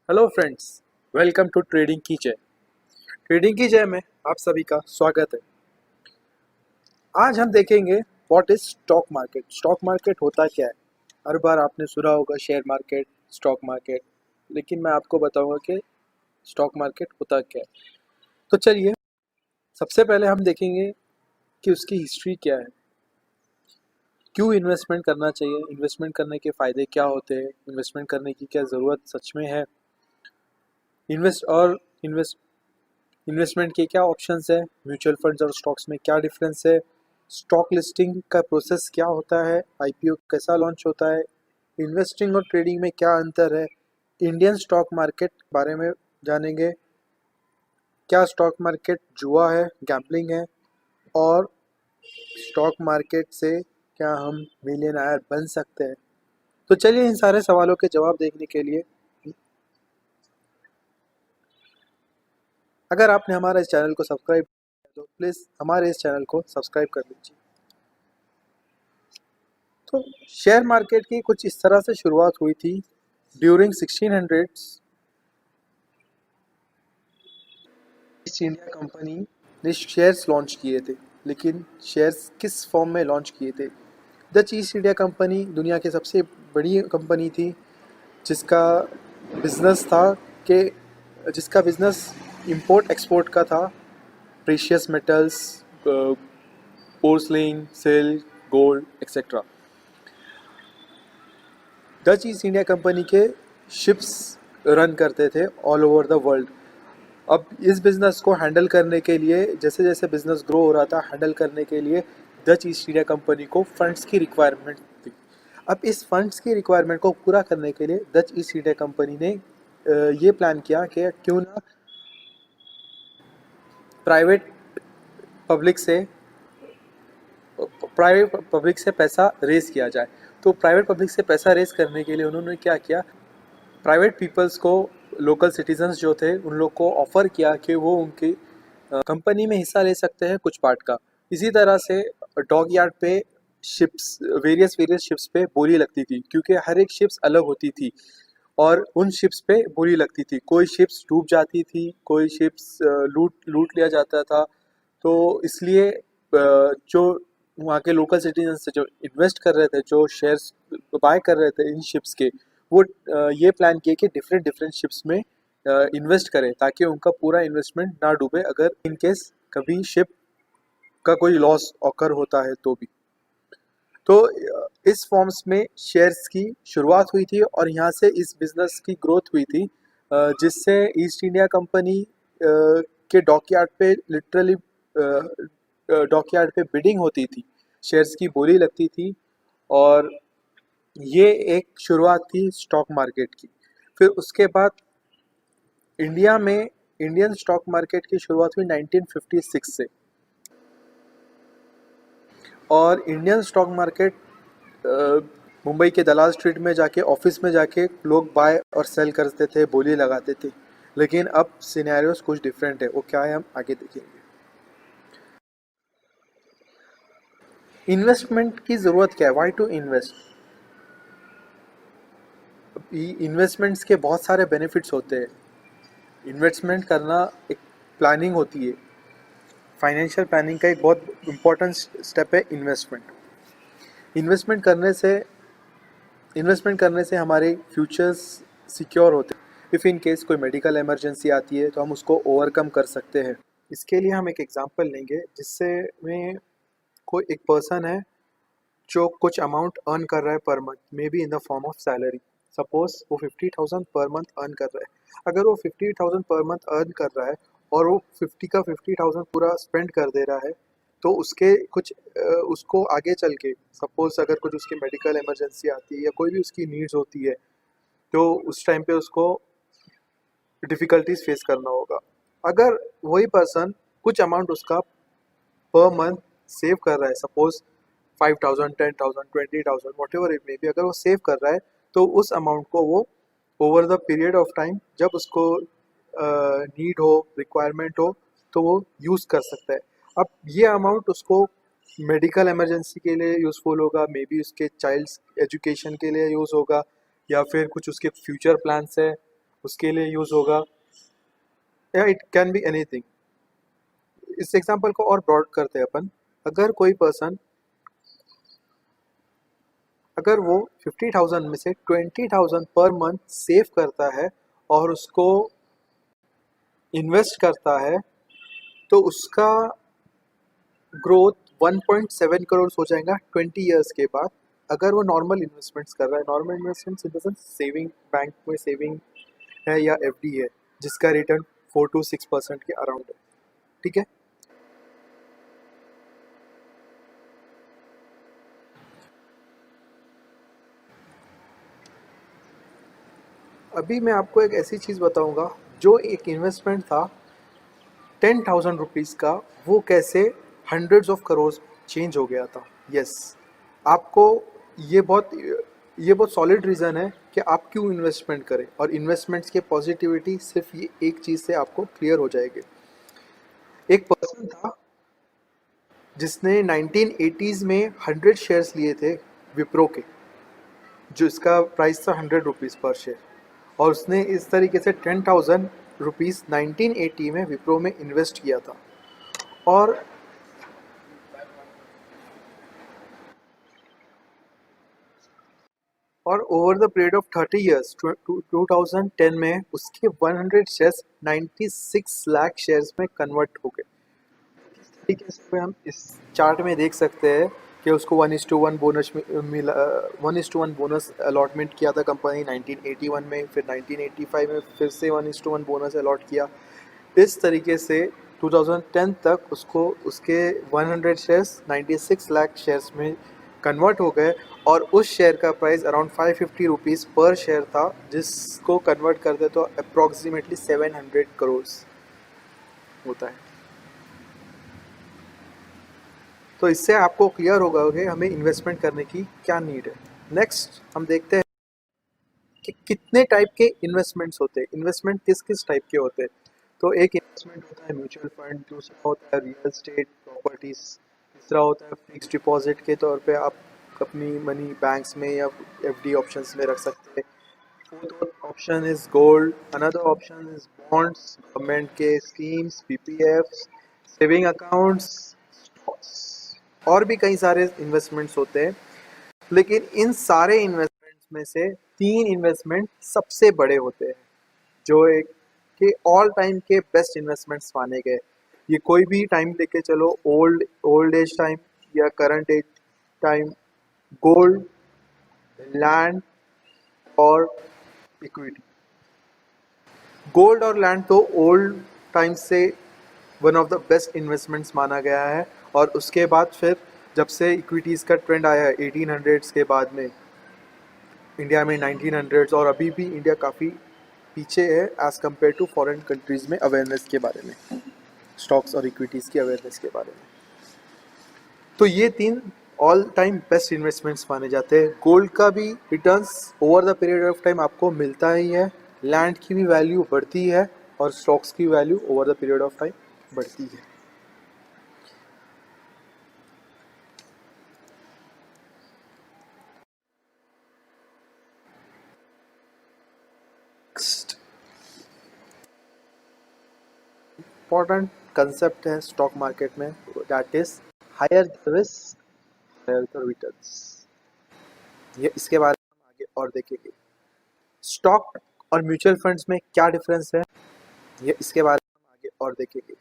Hello friends, welcome to trading की जय। Trading की जय में आप सभी का स्वागत है। आज हम देखेंगे what is stock market. Stock market होता क्या है। हर बार आपने सुना होगा शेयर मार्केट, स्टॉक मार्केट, लेकिन मैं आपको बताऊंगा कि स्टॉक मार्केट होता क्या है। तो चलिए, सबसे पहले हम देखेंगे कि उसकी हिस्ट्री क्या है, क्यों इन्वेस्टमेंट करना चाहिए, इन्वेस्टमेंट करने के फ़ायदे क्या होते हैं, इन्वेस्टमेंट करने की क्या ज़रूरत सच में है, इन्वेस्ट इन्वेस्टमेंट के क्या ऑप्शंस है, म्यूचुअल फंड्स और स्टॉक्स में क्या डिफरेंस है, स्टॉक लिस्टिंग का प्रोसेस क्या होता है, आईपीओ कैसा लॉन्च होता है, इन्वेस्टिंग और ट्रेडिंग में क्या अंतर है, इंडियन स्टॉक मार्केट बारे में जानेंगे, क्या स्टॉक मार्केट जुआ है, गैम्बलिंग है, और स्टॉक मार्केट से क्या हम मिलियनर बन सकते हैं। तो चलिए, इन सारे सवालों के जवाब देखने के लिए, अगर आपने हमारा इस चैनल को सब्सक्राइब किया तो प्लीज़ हमारे इस चैनल को सब्सक्राइब कर लीजिए। तो शेयर मार्केट की कुछ इस तरह से शुरुआत हुई थी। During 1600s east India company ने शेयर्स लॉन्च किए थे, लेकिन शेयर्स किस फॉर्म में लॉन्च किए थे। डच ईस्ट इंडिया कंपनी दुनिया की सबसे बड़ी कंपनी थी, जिसका बिजनेस था कि जिसका बिजनेस इंपोर्ट एक्सपोर्ट का था। Precious metals, porcelain, silk, gold etcetera. Dutch east India company के शिप्स रन करते थे ऑल ओवर द वर्ल्ड। अब इस बिज़नेस को हैंडल करने के लिए, जैसे जैसे बिज़नेस ग्रो हो रहा था, हैंडल करने के लिए डच ईस्ट इंडिया कंपनी को फंड्स की रिक्वायरमेंट थी। अब इस फंड्स की रिक्वायरमेंट को पूरा करने के लिए डच ईस्ट इंडिया कंपनी ने ये प्लान किया कि क्यों ना प्राइवेट पब्लिक से पैसा रेज किया जाए। तो प्राइवेट पब्लिक से पैसा रेज करने के लिए उन्होंने क्या किया, प्राइवेट पीपल्स को, लोकल सिटीजन्स जो थे उन लोग को ऑफर किया कि वो उनकी कंपनी में हिस्सा ले सकते हैं कुछ पार्ट का। इसी तरह से डॉक यार्ड पे शिप्स, वेरियस वेरियस शिप्स पे बोली लगती थी, क्योंकि हर एक शिप्स अलग होती थी और उन शिप्स पे बोली लगती थी। कोई शिप्स डूब जाती थी, कोई शिप्स लूट लूट लिया जाता था। तो इसलिए जो वहाँ के लोकल सिटीजन से जो इन्वेस्ट कर रहे थे, जो शेयर्स बाय कर रहे थे इन शिप्स के, वो ये प्लान किए कि डिफरेंट डिफरेंट शिप्स में इन्वेस्ट करें, ताकि उनका पूरा इन्वेस्टमेंट ना डूबे अगर इन केस कभी शिप का कोई लॉस ऑकर होता है तो भी। तो इस फॉर्म्स में शेयर्स की शुरुआत हुई थी और यहाँ से इस बिजनेस की ग्रोथ हुई थी, जिससे ईस्ट इंडिया कंपनी के डॉकयार्ड पे लिटरली डॉकयार्ड पे बिडिंग होती थी, शेयर्स की बोली लगती थी। और ये एक शुरुआत थी स्टॉक मार्केट की। फिर उसके बाद इंडिया में इंडियन स्टॉक मार्केट की शुरुआत हुई 1956 से। और इंडियन स्टॉक मार्केट मुंबई के दलाल स्ट्रीट में जाके, ऑफिस में जाके लोग बाय और सेल करते थे, बोली लगाते थे। लेकिन अब सिनेरियोस कुछ डिफरेंट है। वो क्या है, हम आगे देखेंगे। इन्वेस्टमेंट की ज़रूरत क्या है, वाई टू इन्वेस्ट। इन्वेस्टमेंट्स के बहुत सारे बेनिफिट्स होते हैं। इन्वेस्टमेंट करना एक प्लानिंग होती है। फाइनेंशियल प्लानिंग का एक बहुत इंपॉर्टेंट स्टेप है इन्वेस्टमेंट। इन्वेस्टमेंट करने से इन्वेस्टमेंट करने से हमारे फ्यूचर्स सिक्योर होते हैं। इफ़ इन केस कोई मेडिकल इमरजेंसी आती है तो हम उसको ओवरकम कर सकते हैं। इसके लिए हम एक एग्जांपल लेंगे, जिससे में कोई एक पर्सन है जो कुछ अमाउंट अर्न कर रहा है per month, may be in the form of salary. Suppose वो 50,000 पर मंथ अर्न कर रहा है। अगर वो 50,000 पर मंथ अर्न कर रहा है और वो 50,000 पूरा स्पेंड कर दे रहा है, तो उसके कुछ उसको आगे चल के, सपोज अगर कुछ उसकी मेडिकल इमरजेंसी आती है या कोई भी उसकी नीड्स होती है, तो उस टाइम पे उसको डिफ़िकल्टीज फेस करना होगा। अगर वही पर्सन कुछ अमाउंट उसका पर मंथ सेव कर रहा है, suppose 5,000, 10,000, 20,000, what ever it may be, अगर वो सेव कर रहा है, तो उस अमाउंट को वो over the period of time, जब उसको नीड हो, रिक्वायरमेंट हो, तो वो यूज़ कर सकता है। अब ये अमाउंट उसको मेडिकल इमरजेंसी के लिए यूज़फुल होगा, मे बी उसके चाइल्ड्स एजुकेशन के लिए यूज़ होगा, या फिर कुछ उसके फ्यूचर प्लान्स है, उसके लिए यूज होगा, या इट कैन बी एनीथिंग। इस एग्जांपल को और ब्रॉड करते हैं अपन। अगर कोई पर्सन, अगर वो 50,000 में से 20,000 पर मंथ सेव करता है और उसको इन्वेस्ट करता है, तो उसका ग्रोथ 1.7 करोड़ हो जाएगा 20 ईयर्स के बाद। अगर वो नॉर्मल इन्वेस्टमेंट्स कर रहा है, normal investments in the sense saving, bank में सेविंग है या एफडी है, जिसका रिटर्न 4 to 6% के अराउंड है। ठीक है। अभी मैं आपको एक ऐसी चीज़ बताऊंगा, जो एक इन्वेस्टमेंट था 10,000 रुपीज़ का, वो कैसे हंड्रेड्स ऑफ करोड़ चेंज हो गया था। यस, आपको ये बहुत ये बहुत सॉलिड रीज़न है कि आप क्यों इन्वेस्टमेंट करें, और इन्वेस्टमेंट्स के पॉजिटिविटी सिर्फ ये एक चीज़ से आपको क्लियर हो जाएगी। एक पर्सन था जिसने 1980s में 100 शेयर्स लिए थे विप्रो के, जो इसका प्राइस था 100 रुपीज़ पर शेयर, और उसने इस तरीके से 10,000 रुपीज़ 1980 में विप्रो में इन्वेस्ट किया था। और over the period of 30 years 2010 में उसके 100 शेयर्स 96 लाख शेयर्स में कन्वर्ट हो गए। इस तरीके से हम इस चार्ट में देख सकते हैं कि उसको 1:1 बोनस मिला, 1:1 बोनस अलॉटमेंट किया था कंपनी 1981 में, फिर 1985 में फिर से 1:1 बोनस अलॉट किया। इस तरीके से 2010 तक उसको उसके 100 शेयर्स 96 लाख शेयर्स में कन्वर्ट हो गए, और उस शेयर का प्राइस अराउंड 550 रुपीज़ पर शेयर था, जिसको कन्वर्ट करते तो अप्रॉक्सीमेटली 700 करोड़ होता है। तो इससे आपको क्लियर होगा कि हमें इन्वेस्टमेंट करने की क्या नीड है। नेक्स्ट हम देखते हैं कि कितने टाइप के इन्वेस्टमेंट्स होते हैं, इन्वेस्टमेंट किस किस टाइप के होते हैं। तो एक इन्वेस्टमेंट होता है म्यूचुअल फंड, दूसरा होता है रियल एस्टेट प्रॉपर्टीज, तीसरा होता है फिक्स्ड डिपॉजिट के तौर पे आप अपनी मनी बैंक्स में या एफडी ऑप्शंस में रख सकते हैं। Fourth option is gold, another option is bonds, government के schemes, PPF, saving accounts, stocks, और भी कई सारे इन्वेस्टमेंट्स होते हैं। लेकिन इन सारे इन्वेस्टमेंट्स में से 3 इन्वेस्टमेंट सबसे बड़े होते हैं, जो एक के ऑल टाइम के बेस्ट इन्वेस्टमेंट्स माने गए। ये कोई भी टाइम लेके चलो, ओल्ड एज टाइम या current age time, gold, land और इक्विटी। गोल्ड और लैंड तो ओल्ड टाइम से one of the best investments माना गया है, और उसके बाद फिर जब से इक्विटीज़ का ट्रेंड आया है 1800s के बाद में इंडिया में 1900s, और अभी भी इंडिया काफ़ी पीछे है as compare to foreign countries में अवेयरनेस के बारे में, स्टॉक्स और इक्विटीज़ की अवेयरनेस के बारे में। तो ये 3 ऑल टाइम बेस्ट इन्वेस्टमेंट्स माने जाते हैं। गोल्ड का भी returns over the period of time आपको मिलता ही है, लैंड की भी वैल्यू बढ़ती है, और स्टॉक्स की value over the period of time बढ़ती है। नेक्स्ट इंपॉर्टेंट कंसेप्ट है स्टॉक मार्केट में, that is higher the risk higher the returns. ये इसके बारे में हम आगे और देखेंगे। स्टॉक और म्यूचुअल फंड्स में क्या डिफरेंस है, ये इसके बारे में हम आगे और देखेंगे।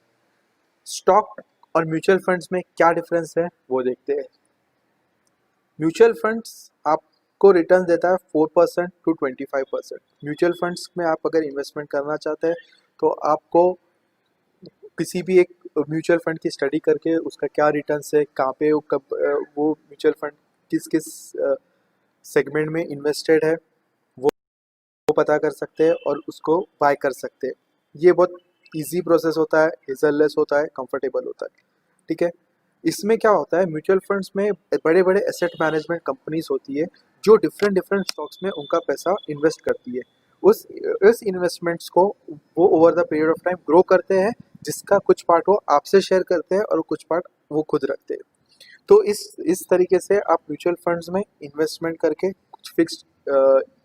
स्टॉक और म्यूचुअल फंड्स में क्या डिफरेंस है वो देखते हैं। म्यूचुअल फंड्स आपको रिटर्न देता है 4% to 25%। म्यूचुअल फंड्स में आप अगर इन्वेस्टमेंट करना चाहते हैं, तो आपको किसी भी एक म्यूचुअल फंड की स्टडी करके उसका क्या रिटर्न्स है, कहाँ पे वो कब वो म्यूचुअल फंड किस किस सेगमेंट में इन्वेस्टेड है, वो पता कर सकते हैं और उसको बाय कर सकते हैं। ये बहुत इजी प्रोसेस होता है, हेजललेस होता है, कंफर्टेबल होता है। ठीक है। इसमें क्या होता है, म्यूचुअल फंड्स में बड़े बड़े एसेट मैनेजमेंट कंपनीज होती है, जो डिफरेंट डिफरेंट स्टॉक्स में उनका पैसा इन्वेस्ट करती है। उस इन्वेस्टमेंट्स को वो over the period of time grow करते हैं, जिसका कुछ पार्ट वो आपसे शेयर करते हैं और कुछ पार्ट वो खुद रखते हैं। तो इस तरीके से आप म्यूचुअल फंड्स में इन्वेस्टमेंट करके कुछ फिक्स्ड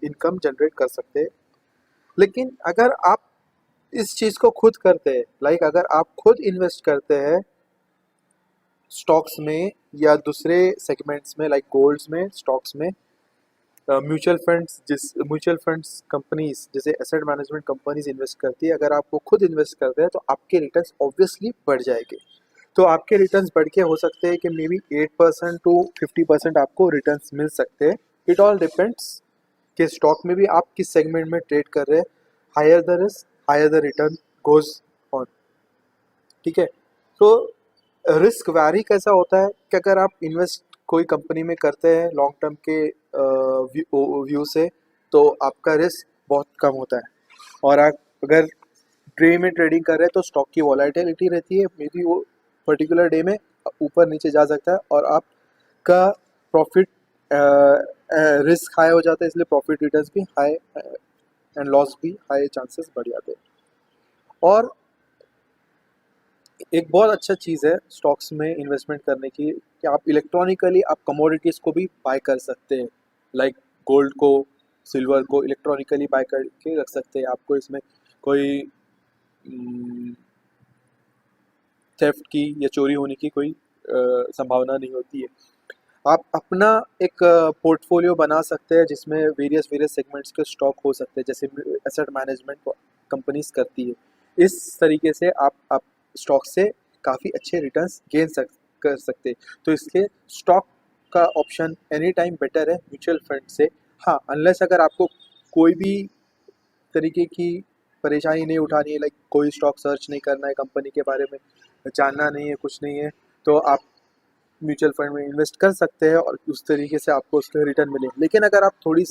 इनकम जनरेट कर सकते हैं लेकिन अगर आप इस चीज़ को खुद करते हैं, लाइक अगर आप खुद इन्वेस्ट करते हैं स्टॉक्स में या दूसरे सेगमेंट्स में, लाइक गोल्ड्स में, स्टॉक्स में, म्यूचुअल फंड्स कंपनीज जैसे एसेट मैनेजमेंट कंपनीज इन्वेस्ट करती है, अगर आप वो खुद इन्वेस्ट करते हैं तो आपके रिटर्न्स ऑब्वियसली बढ़ जाएंगे। तो आपके रिटर्न्स बढ़ के हो सकते हैं कि मे बी 8% टू 50% आपको रिटर्न्स मिल सकते हैं। इट ऑल डिपेंड्स कि स्टॉक में भी आप किस सेगमेंट में ट्रेड कर रहे हैं। Higher the risk, higher the return goes on. ठीक है। तो रिस्क वैरी कैसा होता है कि अगर आप इन्वेस्ट कोई कंपनी में करते हैं लॉन्ग टर्म के व्यू से, तो आपका रिस्क बहुत कम होता है। और आप अगर डे में ट्रेडिंग कर रहे हैं तो स्टॉक की वॉलेटिलिटी रहती है, मे बी वो पर्टिकुलर डे में ऊपर नीचे जा सकता है, और आपका प्रॉफिट रिस्क हाई हो जाता है, इसलिए प्रॉफिट रिटर्न्स भी हाई एंड लॉस भी हाई चांसेस बढ़ जाते हैं। और एक बहुत अच्छा चीज़ है स्टॉक्स में इन्वेस्टमेंट करने की कि आप इलेक्ट्रॉनिकली आप कमोडिटीज़ को भी बाय कर सकते हैं, लाइक गोल्ड को, सिल्वर को इलेक्ट्रॉनिकली बाय करके रख सकते हैं। आपको इसमें कोई थेफ्ट की या चोरी होने की कोई संभावना नहीं होती है। आप अपना एक पोर्टफोलियो बना सकते हैं जिसमें वेरियस वेरियस सेगमेंट्स के स्टॉक हो सकते हैं, जैसे एसेट मैनेजमेंट कंपनीज करती है। इस तरीके से आप स्टॉक से काफ़ी अच्छे रिटर्न्स कर सकते हैं। तो इसलिए स्टॉक का ऑप्शन एनी टाइम बेटर है म्यूचुअल फंड से। हाँ, अनलेस अगर आपको कोई भी तरीके की परेशानी नहीं उठानी है, लाइक कोई स्टॉक सर्च नहीं करना है, कंपनी के बारे में जानना नहीं है, कुछ नहीं है, तो आप म्यूचुअल फंड में इन्वेस्ट कर सकते हैं और उस तरीके से आपको उसके रिटर्न मिले। लेकिन अगर आप थोड़ी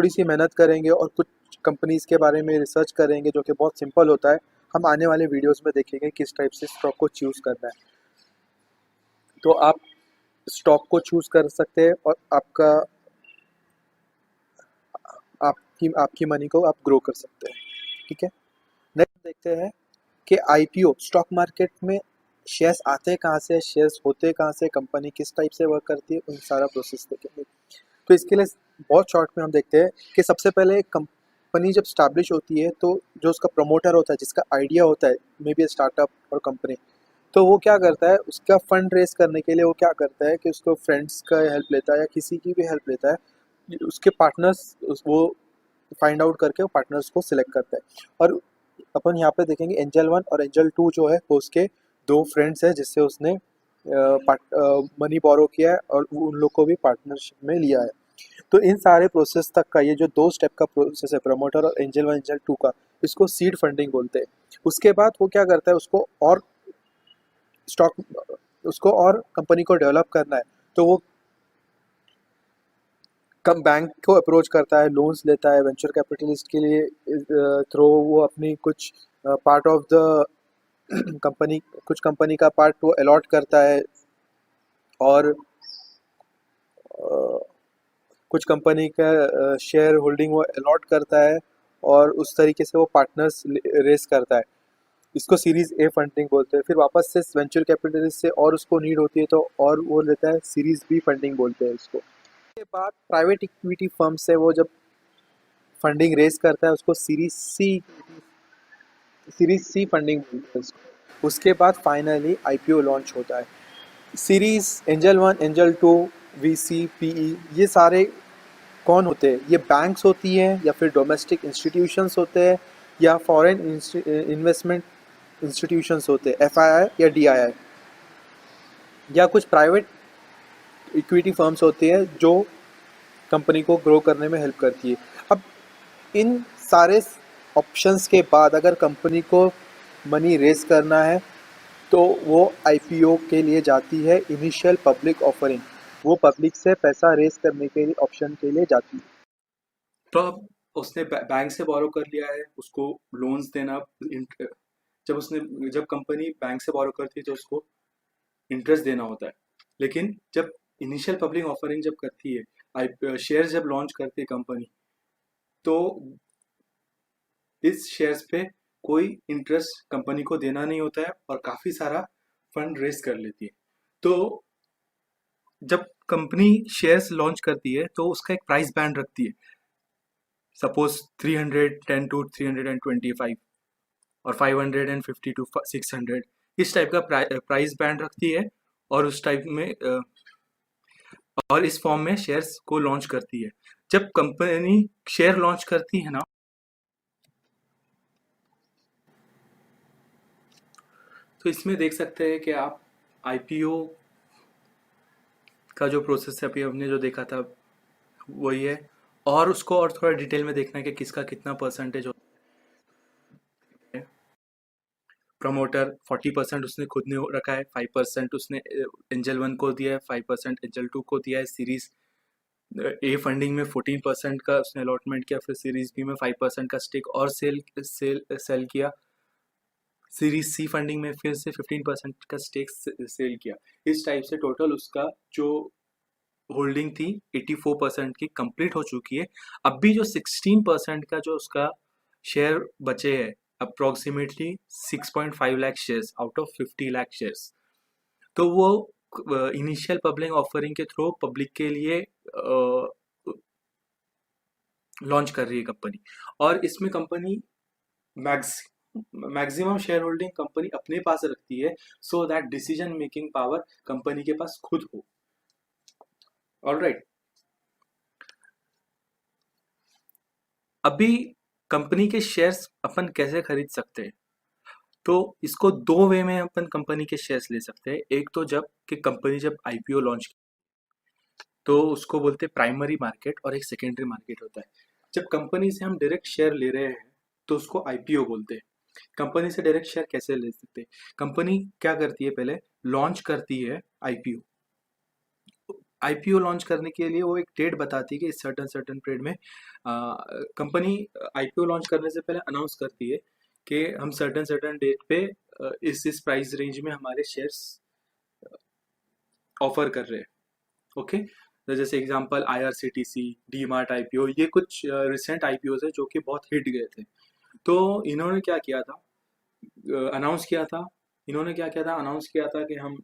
सी मेहनत करेंगे और कुछ कंपनीज के बारे में रिसर्च करेंगे, जो कि बहुत सिंपल होता है, हम आने वाले वीडियोस में देखेंगे किस टाइप से स्टॉक को चूज़ करना है। तो आप स्टॉक को चूज़ कर सकते हैं और आपकी आपकी मनी को आप ग्रो कर सकते हैं। ठीक है। नेक्स्ट देखते हैं कि आईपीओ, स्टॉक मार्केट में शेयर्स आते कहाँ से, शेयर्स होते कहाँ से, कंपनी किस टाइप से वर्क करती है, उन सारा प्रोसेस देखेंगे। तो इसके लिए बहुत शॉर्ट में हम देखते हैं कि सबसे पहले कंपनी जब स्टैब्लिश होती है तो जो उसका प्रमोटर होता है, जिसका आइडिया होता है, मे बी स्टार्टअप और कंपनी, तो वो क्या करता है, उसका फंड रेस करने के लिए वो क्या करता है कि उसको फ्रेंड्स का हेल्प लेता है या किसी की भी हेल्प लेता है। उसके पार्टनर्स वो फाइंड आउट करके वो पार्टनर्स को सिलेक्ट करता है। और अपन यहाँ पे देखेंगे एंजल 1 और एंजल 2 जो है वो उसके दो फ्रेंड्स हैं जिससे उसने मनी बोरो किया है और उन लोग को भी पार्टनरशिप में लिया है। तो इन सारे प्रोसेस तक का ये जो 2 स्टेप का प्रोसेस है, प्रमोटर और एंजल 1 एंजल 2 का, इसको सीड फंडिंग बोलते हैं। उसके बाद वो क्या करता है, स्टॉक उसको और कंपनी को डेवलप करना है, तो वो कम बैंक को अप्रोच करता है, लोन्स लेता है वेंचर कैपिटलिस्ट के लिए थ्रू, वो अपनी कुछ पार्ट ऑफ द कंपनी, कुछ कंपनी का पार्ट वो अलॉट करता है, और कुछ कंपनी का शेयर होल्डिंग वो अलॉट करता है, और उस तरीके से वो पार्टनर्स रेस करता है। इसको सीरीज ए फंडिंग बोलते हैं। फिर वापस से वेंचर कैपिटलिस्ट से और उसको नीड होती है तो और वो लेता है, सीरीज बी फंडिंग बोलते हैं उसको। उसके बाद प्राइवेट इक्विटी फर्म से वो जब फंडिंग रेस करता है उसको सीरीज सी फंडिंग बोलते हैं उसको। उसके बाद फाइनली आईपीओ लॉन्च होता है। Series angel 1 angel 2 VC PE, ये सारे कौन होते हैं, ये बैंक्स होती हैं या फिर डोमेस्टिक इंस्टीट्यूशंस होते हैं या फॉरेन इन्वेस्टमेंट इंस्टीट्यूशंस होते हैं, एफआईआई या डीआईआई, या कुछ प्राइवेट इक्विटी फर्म्स होती है जो कंपनी को ग्रो करने में हेल्प करती है। अब इन सारे ऑप्शंस के बाद अगर कंपनी को मनी रेस करना है तो वो आईपीओ के लिए जाती है, इनिशियल पब्लिक ऑफरिंग। वो पब्लिक से पैसा रेस करने के लिए ऑप्शन के लिए जाती है। तो अब उसने बैंक से बोरो कर लिया है, उसको लोन्स देना, जब कंपनी बैंक से बोरो करती है तो उसको इंटरेस्ट देना होता है। लेकिन जब इनिशियल पब्लिक ऑफरिंग जब करती है, शेयर जब लॉन्च करती है कंपनी, तो इस शेयर्स पे कोई इंटरेस्ट कंपनी को देना नहीं होता है और काफ़ी सारा फंड रेस कर लेती है। तो जब कंपनी शेयर्स लॉन्च करती है तो उसका एक प्राइस बैंड रखती है। सपोज 310 टू 325 और 550 टू 600, इस टाइप का प्राइस बैंड रखती है और उस टाइप में और इस फॉर्म में शेयर्स को लॉन्च करती है। जब कंपनी शेयर लॉन्च करती है ना, तो इसमें देख सकते हैं कि आप आईपीओ का जो प्रोसेस है अभी हमने जो देखा था वही है, और उसको और थोड़ा डिटेल में देखना है कि किसका कितना परसेंटेज होता है। प्रमोटर 40% उसने खुद ने रखा है, 5% उसने एंजल 1 को दिया है, 5% एंजल 2 को दिया है। सीरीज ए फंडिंग में 14% का उसने अलॉटमेंट किया, फिर सीरीज बी में 5% का स्टेक और सेल किया। सीरीज सी फंडिंग में फिर से 15% का स्टेक सेल किया। इस टाइप से टोटल उसका जो होल्डिंग थी 84% की कंप्लीट हो चुकी है। अब भी जो 16% का जो उसका शेयर बचे हैं, approximately 6.5 lakh shares out of 50 lakh shares, तो वो इनिशियल पब्लिक ऑफरिंग के थ्रू पब्लिक के लिए लॉन्च कर रही है कंपनी। और इसमें company maximum share holding company अपने पास रखती है, so that decision making power company के पास खुद हो। ऑलराइट, अभी कंपनी के शेयर्स अपन कैसे खरीद सकते हैं? तो इसको दो वे में अपन कंपनी के शेयर्स ले सकते हैं। एक तो जब कि कंपनी जब आईपीओ लॉन्च, तो उसको बोलते हैं प्राइमरी मार्केट, और एक सेकेंडरी मार्केट होता है। जब कंपनी से हम डायरेक्ट शेयर ले रहे हैं तो उसको आईपीओ बोलते हैं। कंपनी से डायरेक्ट शेयर कैसे ले सकते हैं? कंपनी क्या करती है, पहले लॉन्च करती है आईपीओ। आईपीओ लॉन्च करने के लिए वो एक डेट बताती है कि इस सर्टन सर्टन पीरियड में कंपनी आईपीओ लॉन्च करने से पहले अनाउंस करती है कि हम सर्टन सर्टन डेट पे इस प्राइस रेंज में हमारे शेयर्स ऑफर कर रहे हैं। ओके, तो जैसे example IRCTC, D mart IPO, ये कुछ रिसेंट आईपीओ है जो कि बहुत हिट गए थे। तो इन्होंने क्या किया था, अनाउंस किया था, अनाउंस किया था कि हम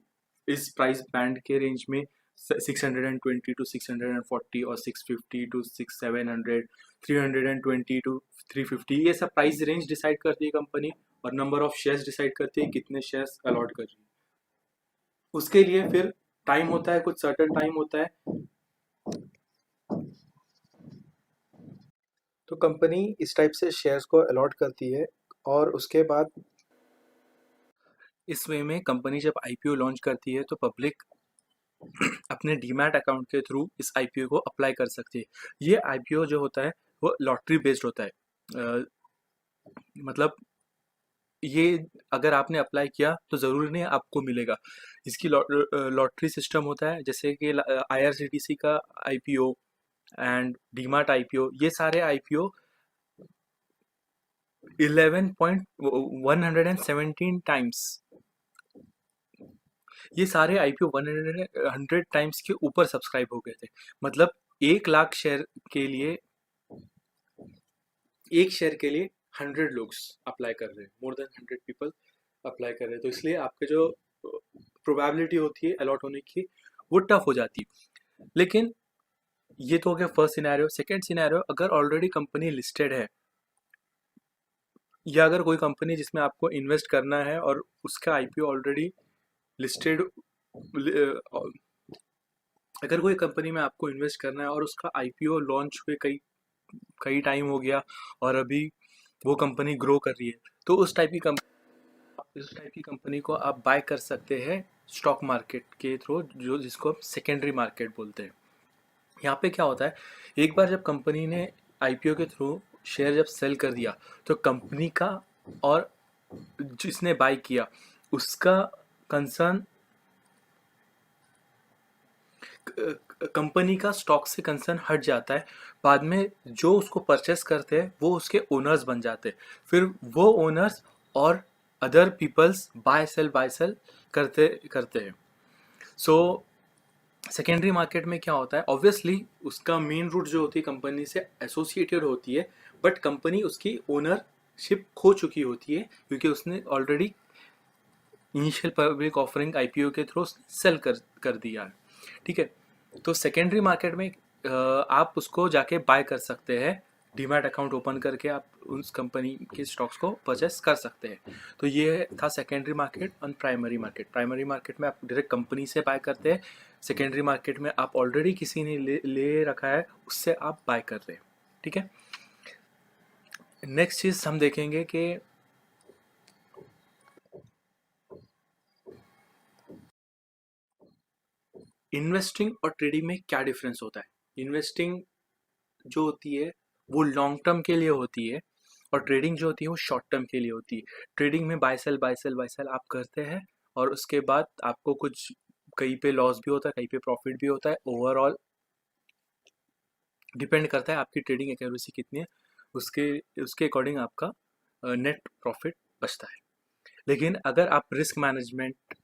इस प्राइस बैंड के रेंज में 620 टू 640 और 650 टू 6 700, 320 टू 350, ये सब प्राइस रेंज डिसाइड करती है कंपनी, और नंबर ऑफ शेयर्स डिसाइड करती है कितने शेयर्स अलॉट कर रही है। उसके लिए फिर टाइम होता है, कुछ सर्टेन टाइम होता है। तो कंपनी इस टाइप से शेयर्स को अलॉट करती है, और उसके बाद इस वे में कंपनी जब आईपीओ लॉन्च करती है तो पब्लिक अपने डीमैट अकाउंट के थ्रू इस आईपीओ को अप्लाई कर सकती है। ये आईपीओ जो होता है वो लॉटरी बेस्ड होता है। मतलब ये अगर आपने अप्लाई किया तो ज़रूरी नहीं आपको मिलेगा। इसकी लॉटरी सिस्टम होता है, जैसे कि आईआरसीटीसी का आईपीओ एंड डीमार्ट आईपीओ, ये सारे आईपीओ 11.117 टाइम्स, ये सारे आईपीओ 100 टाइम्स के ऊपर सब्सक्राइब हो गए थे। मतलब 1 लाख शेयर के लिए, एक शेयर के लिए 100 लोग अप्लाई कर रहे हैं, मोर देन 100 पीपल अप्लाई कर रहे हैं। तो इसलिए आपके जो प्रोबेबिलिटी होती है अलॉट होने की वो टफ हो जाती है। लेकिन ये तो हो गया फर्स्ट सिनेरियो। सेकंड सिनेरियो, अगर ऑलरेडी कंपनी लिस्टेड है, या अगर कोई कंपनी जिसमें आपको इन्वेस्ट करना है और उसका आईपीओ ऑलरेडी लिस्टेड, अगर कोई कंपनी में आपको इन्वेस्ट करना है और उसका आईपीओ लॉन्च हुए कई कई टाइम हो गया और अभी वो कंपनी ग्रो कर रही है, तो उस टाइप की कंपनी को आप बाय कर सकते हैं स्टॉक मार्केट के थ्रू, जो जिसको हम सेकेंडरी मार्केट बोलते हैं। यहाँ पे क्या होता है, एक बार जब कंपनी ने आईपीओ के थ्रू शेयर जब सेल कर दिया, तो कंपनी का और जिसने बाय किया उसका कंसर्न, कंपनी का स्टॉक से कंसर्न हट जाता है। बाद में जो उसको परचेस करते हैं वो उसके ओनर्स बन जाते हैं। फिर वो ओनर्स और अदर पीपल्स बाय सेल करते करते हैं। सो सेकेंडरी मार्केट में क्या होता है, ऑब्वियसली उसका मेन रूट जो होती है कंपनी से एसोसिएटेड होती है, बट कंपनी उसकी ओनरशिप खो चुकी होती है क्योंकि उसने already initial public offering IPO के थ्रू सेल कर दिया है। ठीक है, तो सेकेंडरी मार्केट में आप उसको जाके बाय कर सकते हैं डीमैट अकाउंट ओपन करके आप उस कंपनी के स्टॉक्स को परचेस कर सकते हैं। तो ये था सेकेंडरी मार्केट और प्राइमरी मार्केट। प्राइमरी मार्केट में आप डायरेक्ट कंपनी से बाय करते हैं, सेकेंडरी मार्केट में आप ऑलरेडी किसी ने ले रखा है उससे आप बाय कर रहे हैं। ठीक है, नेक्स्ट चीज़ हम देखेंगे कि इन्वेस्टिंग और ट्रेडिंग में क्या डिफरेंस होता है। इन्वेस्टिंग जो होती है वो लॉन्ग टर्म के लिए होती है और ट्रेडिंग जो होती है वो शॉर्ट टर्म के लिए होती है। ट्रेडिंग में buy sell buy sell buy sell आप करते हैं और उसके बाद आपको कुछ कहीं पे लॉस भी होता है, कहीं पे प्रॉफिट भी होता है। ओवरऑल डिपेंड करता है आपकी ट्रेडिंग एक्यूरेसी कितनी है, उसके उसके अकॉर्डिंग आपका नेट प्रॉफिट बचता है। लेकिन अगर आप risk management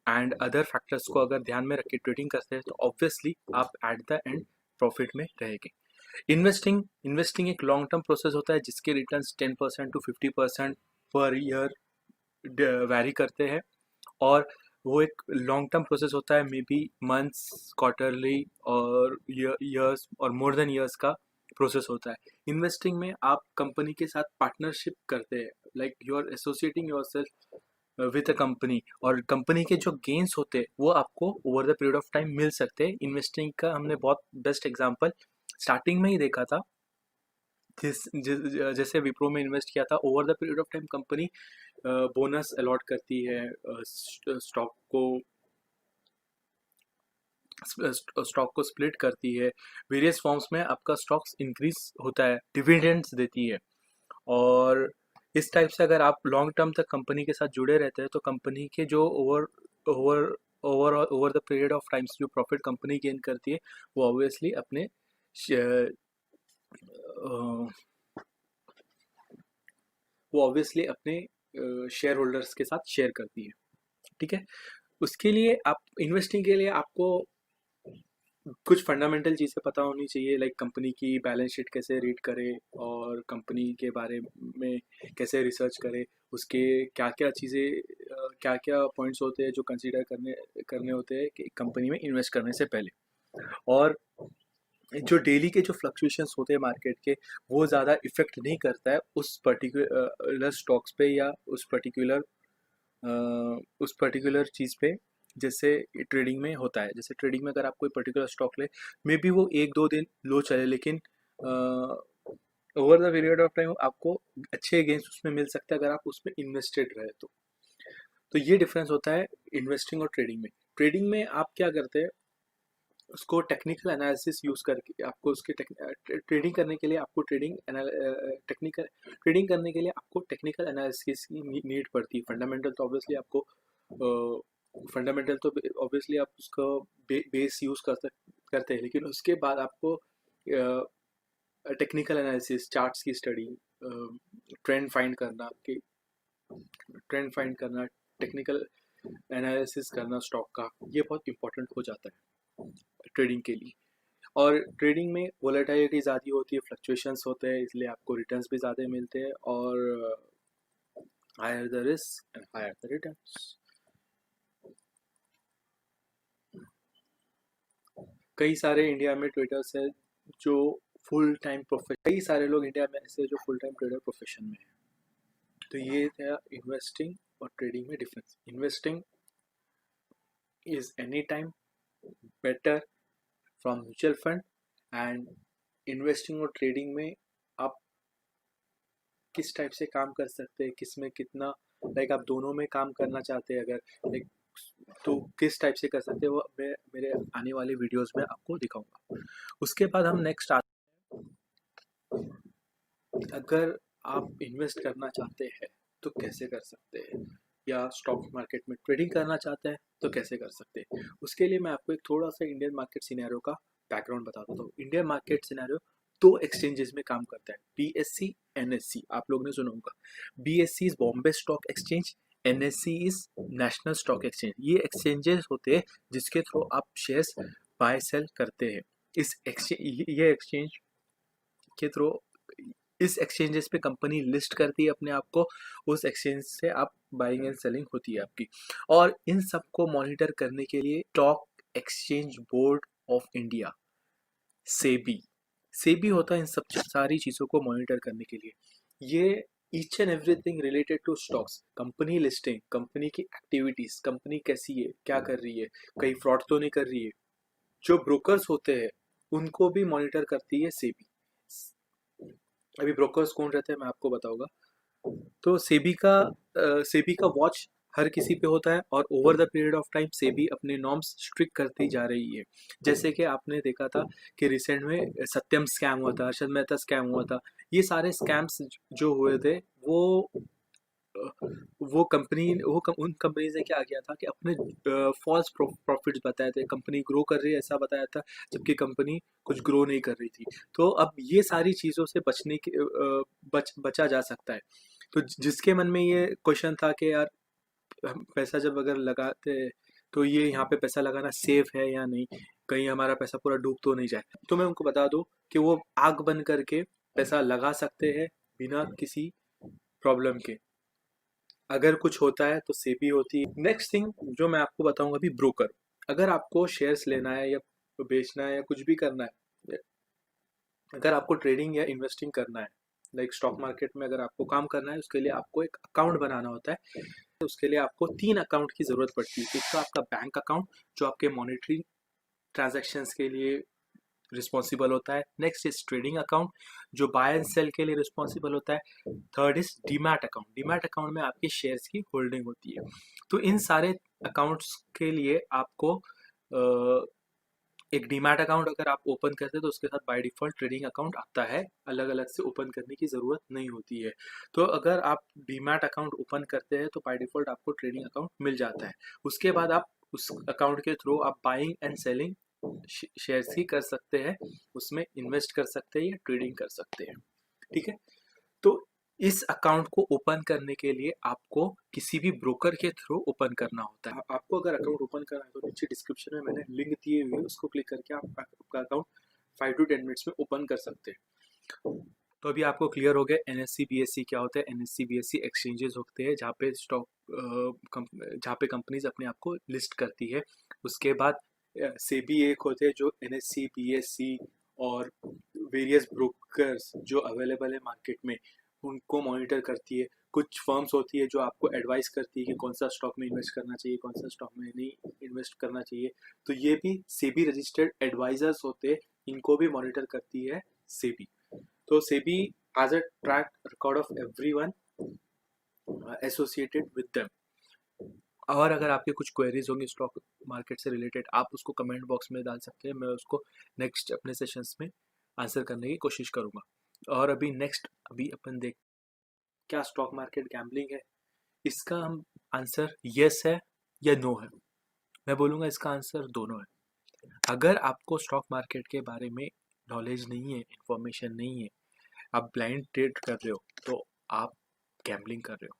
and other factors को अगर ध्यान में रख के ट्रेडिंग करते हैं तो ऑब्वियसली आप एट द एंड प्रॉफिट में रहेंगे। इन्वेस्टिंग एक लॉन्ग टर्म प्रोसेस होता है जिसके returns 10% to 50% per year vary करते हैं और वो एक लॉन्ग टर्म प्रोसेस होता है, मे बी मंथ्स, क्वार्टरली और ईयर्स और मोर देन ईयर्स का प्रोसेस होता है। इन्वेस्टिंग में आप कंपनी के साथ पार्टनरशिप करते हैं, like you are associating your self with a company और कंपनी के जो गेन्स होते हैं वो आपको over the period of time मिल सकते हैं। इन्वेस्टिंग का हमने बहुत बेस्ट एग्जांपल स्टार्टिंग में ही देखा था, जैसे विप्रो में इन्वेस्ट किया था। Over the period of time company bonus allot करती है, स्टॉक को स्प्लिट करती है, वेरियस फॉर्म्स में आपका स्टॉक्स इंक्रीज होता है, डिविडेंड्स देती है। और इस टाइप से अगर आप लॉन्ग टर्म तक कंपनी के साथ जुड़े रहते हैं तो कंपनी के जो over over the period of times जो प्रॉफिट कंपनी गेन करती है वो ऑब्वियसली अपने शेयर होल्डर्स के साथ शेयर करती है। ठीक है, उसके लिए आप इन्वेस्टिंग के लिए आपको कुछ फंडामेंटल चीज़ें पता होनी चाहिए, लाइक कंपनी की बैलेंस शीट कैसे रीड करें और कंपनी के बारे में कैसे रिसर्च करें, उसके क्या क्या चीज़ें क्या क्या पॉइंट्स होते हैं जो कंसीडर करने करने होते हैं कि कंपनी में इन्वेस्ट करने से पहले। और जो डेली के जो फ्लक्चुएशंस होते हैं मार्केट के वो ज़्यादा इफेक्ट नहीं करता है उस पर्टिकुलर स्टॉक्स पे या उस पर्टिकुलर चीज़ पे, जैसे ट्रेडिंग में होता है। जैसे ट्रेडिंग में अगर आप कोई पर्टिकुलर स्टॉक ले, मे बी वो एक दो दिन लो चले लेकिन over the period of time आपको अच्छे गेन्स उसमें मिल सकते हैं अगर आप उसमें इन्वेस्टेड रहे तो ये डिफरेंस होता है इन्वेस्टिंग और ट्रेडिंग में। ट्रेडिंग में आप क्या करते हैं, उसको टेक्निकल एनालिसिस यूज़ करके आपको उसके ट्रेडिंग करने के लिए आपको ट्रेडिंग करने के लिए आपको टेक्निकल एनालिसिस की नीड पड़ती है। फंडामेंटल तो ऑब्वियसली आप उसका बेस यूज़ करते हैं, लेकिन उसके बाद आपको टेक्निकल एनालिसिस, चार्ट्स की स्टडी, ट्रेंड फाइंड करना कि ट्रेंड फाइंड करना, टेक्निकल एनालिसिस करना स्टॉक का, ये बहुत इंपॉर्टेंट हो जाता है ट्रेडिंग के लिए। और ट्रेडिंग में वोलेटिलिटी ज़्यादा होती है, फ्लक्चुएशंस होते हैं, इसलिए आपको रिटर्न्स भी ज़्यादा मिलते हैं और higher the risk and higher the returns. कई सारे इंडिया में ट्रेडर्स हैं जो फुल टाइम प्रोफेशन, कई सारे लोग इंडिया में ऐसे जो फुल टाइम ट्रेडर प्रोफेशन में हैं। तो ये था इन्वेस्टिंग और ट्रेडिंग में difference. Investing is any time better from mutual fund and investing और ट्रेडिंग में आप किस टाइप से काम कर सकते हैं, किस में कितना, लाइक आप दोनों में काम करना चाहते हैं अगर, लाइक तो किस टाइप से कर सकते हैं वो मैं मेरे आने वाले वीडियोस में आपको दिखाऊंगा। उसके बाद हम नेक्स्ट आते हैं, अगर आप इन्वेस्ट करना चाहते हैं तो कैसे कर सकते हैं, या स्टॉक मार्केट में ट्रेडिंग करना चाहते हैं तो कैसे कर सकते हैं। उसके लिए मैं आपको एक थोड़ा सा इंडियन मार्केट सिनेरियो का बैकग्राउंड बता देता हूँ। इंडियन मार्केट सिनेरियो दो एक्सचेंजेस में काम करता है, बीएससी एनएससी, आप लोगों ने सुना होगा। BSc is Bombay stock exchange, NSC is national stock exchange. ये एक्सचेंजेस होते हैं जिसके थ्रू आप शेयर्स बाय सेल करते हैं। ये एक्सचेंज के थ्रू इस एक्सचेंजेस पे कंपनी लिस्ट करती है अपने आप को, उस एक्सचेंज से आप बाइंग एंड सेलिंग होती है आपकी। और इन सब को मॉनिटर करने के लिए stock exchange board of India, SEBI, SEBI होता है इन सब सारी चीज़ों को मॉनिटर करने के लिए। ये each and everything related to stocks, company listing, company की एक्टिविटीज, कंपनी कैसी है, क्या कर रही है, कहीं फ्रॉड तो नहीं कर रही है, जो ब्रोकर्स होते हैं उनको भी मॉनिटर करती है सेबी। अभी ब्रोकर्स कौन रहते हैं मैं आपको बताऊंगा। तो सेबी का वॉच हर किसी पे होता है, और over the period of time SEBI अपने नॉर्म्स स्ट्रिक्ट करती जा रही है। जैसे कि आपने देखा था कि रिसेंट में सत्यम स्कैम हुआ था, हर्षद मेहता स्कैम हुआ था। ये सारे स्कैम्स जो हुए थे उन कंपनीज ने क्या किया था कि अपने फॉल्स प्रॉफिट्स बताए थे, कंपनी ग्रो कर रही है ऐसा बताया था, जबकि कंपनी कुछ ग्रो नहीं कर रही थी। तो अब ये सारी चीज़ों से बचा जा सकता है। तो जिसके मन में ये क्वेश्चन था कि यार हम पैसा जब अगर लगाते हैं तो ये यहाँ पे पैसा लगाना सेफ है या नहीं, कहीं हमारा पैसा पूरा डूब तो नहीं जाए, तो मैं उनको बता दूं कि वो आग बंद करके पैसा लगा सकते हैं बिना किसी प्रॉब्लम के। अगर कुछ होता है तो सेबी होती है। नेक्स्ट थिंग जो मैं आपको बताऊंगा अभी, ब्रोकर। अगर आपको शेयर्स लेना है या बेचना है या कुछ भी करना है, अगर आपको ट्रेडिंग या इन्वेस्टिंग करना है, लाइक स्टॉक मार्केट में अगर आपको काम करना है, उसके लिए आपको एक अकाउंट बनाना होता है। उसके लिए आपको 3 अकाउंट की ज़रूरत पड़ती है। एक तो आपका बैंक अकाउंट जो आपके मॉनेटरी ट्रांजैक्शंस के लिए रिस्पॉन्सिबल होता है। नेक्स्ट इज ट्रेडिंग अकाउंट जो बाय एंड सेल के लिए रिस्पॉन्सिबल होता है। Third is demat account. Demat account में आपके शेयर्स की होल्डिंग होती है। तो इन सारे अकाउंट्स के लिए आपको एक डीमैट अकाउंट अगर आप ओपन करते हैं तो उसके साथ बाय डिफॉल्ट ट्रेडिंग अकाउंट आता है, अलग अलग से ओपन करने की ज़रूरत नहीं होती है। तो अगर आप डीमैट अकाउंट ओपन करते हैं तो बाय डिफॉल्ट आपको ट्रेडिंग अकाउंट मिल जाता है। उसके बाद आप उस अकाउंट के थ्रू आप बाइंग एंड सेलिंग शेयर्स ही कर सकते हैं, उसमें इन्वेस्ट कर सकते हैं या ट्रेडिंग कर सकते हैं। ठीक है। तो इस अकाउंट को ओपन करने के लिए आपको किसी भी ब्रोकर के थ्रू ओपन करना होता है। आपको अगर अकाउंट ओपन करना है तो नीचे डिस्क्रिप्शन में मैंने लिंक दिए हुए, उसको क्लिक करके आप आपका अकाउंट 5 to 10 मिनट्स में ओपन कर सकते हैं। तो अभी आपको क्लियर हो गया एनएससी बीएससी क्या होता है। एनएससी बीएससी एक्सचेंजेस होते हैं जहाँ पे जहाँ पे कंपनीज अपने आप को लिस्ट करती है। उसके बाद सेबी एक होते हैं जो एनएससी बीएससी और वेरियस ब्रोकर्स जो अवेलेबल है मार्केट में उनको मॉनिटर करती है। कुछ फर्म्स होती है जो आपको एडवाइस करती है कि कौन सा स्टॉक में इन्वेस्ट करना चाहिए, कौन सा स्टॉक में नहीं इन्वेस्ट करना चाहिए। तो ये भी सेबी रजिस्टर्ड एडवाइजर्स होते हैं, इनको भी मॉनिटर करती है सेबी। तो SEBI has a track record of everyone associated with them। और अगर आपके कुछ क्वेरीज होंगी स्टॉक मार्केट से रिलेटेड, आप उसको कमेंट बॉक्स में डाल सकते हैं, मैं उसको नेक्स्ट अपने सेशंस में आंसर करने की कोशिश करूंगा। और अभी अपन देख, क्या स्टॉक मार्केट गैम्बलिंग है? इसका हम आंसर यस है या नो है। मैं बोलूँगा इसका आंसर दोनों है। अगर आपको स्टॉक मार्केट के बारे में नॉलेज नहीं है, इंफॉर्मेशन नहीं है, आप ब्लाइंड ट्रेड कर रहे हो, तो आप गैम्बलिंग कर रहे हो।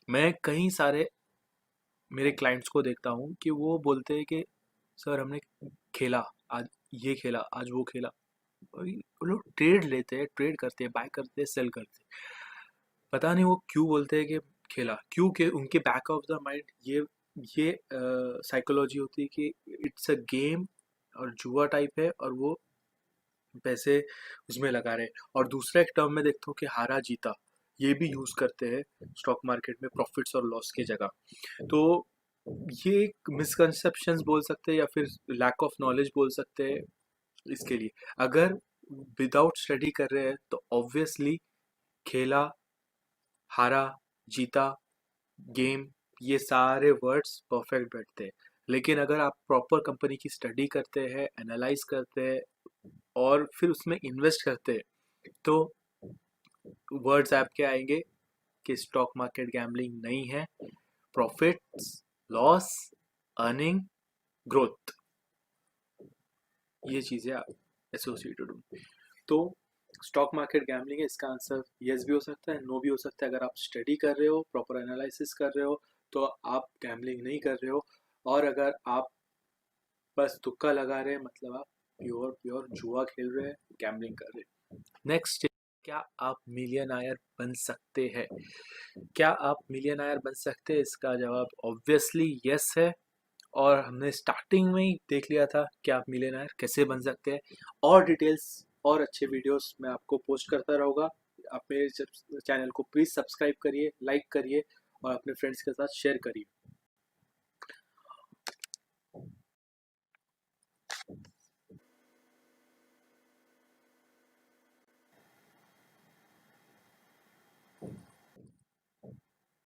मैं कई सारे मेरे क्लाइंट्स को देखता हूँ कि वो बोलते हैं कि सर हमने खेला, आज ये खेला, आज वो खेला। भाई, वो लोग ट्रेड लेते हैं, ट्रेड करते हैं, बाय करते हैं, सेल करते हैं। पता नहीं वो क्यों बोलते हैं कि खेला, क्यों कि उनके बैक ऑफ द माइंड ये साइकोलॉजी होती है कि इट्स अ गेम और जुआ टाइप है, और वो पैसे उसमें लगा रहे। और दूसरा एक टर्म में देखता हूँ कि हारा जीता, ये भी यूज़ करते हैं स्टॉक मार्केट में प्रॉफिट्स और लॉस की जगह। तो ये एक मिसकंसेप्शंस बोल सकते हैं या फिर लैक ऑफ नॉलेज बोल सकते हैं इसके लिए। अगर विदाउट स्टडी कर रहे हैं तो ऑब्वियसली खेला, हारा, जीता, गेम, ये सारे वर्ड्स परफेक्ट बैठते हैं। लेकिन अगर आप प्रॉपर कंपनी की स्टडी करते हैं, एनालाइज करते हैं और फिर उसमें इन्वेस्ट करते हैं, तो वर्ड्स आपके आएंगे कि स्टॉक मार्केट गैम्बलिंग नहीं है। प्रॉफिट्स, लॉस, अर्निंग, ग्रोथ, ये चीज़ें एसोसिएटेड होंगी। तो स्टॉक मार्केट गैम्बलिंग है, इसका आंसर यस भी हो सकता है, नो भी हो सकता है। अगर आप स्टडी कर रहे हो, प्रॉपर एनालिसिस कर रहे हो, तो आप गैम्बलिंग नहीं कर रहे हो। और अगर आप बस तुक्का लगा रहे हैं, मतलब आप प्योर प्योर जुआ खेल रहे हैं, गैम्बलिंग कर रहे हैं। नेक्स्ट, क्या आप मिलियनायर बन सकते हैं? क्या आप मिलियनायर बन सकते हैं? इसका जवाब ऑब्वियसली यस है। और हमने स्टार्टिंग में ही देख लिया था कि आप मिलियनायर कैसे बन सकते हैं। और डिटेल्स और अच्छे वीडियोस मैं आपको पोस्ट करता रहूँगा। आप मेरे चैनल को प्लीज़ सब्सक्राइब करिए, लाइक करिए और अपने फ्रेंड्स के साथ शेयर करिए।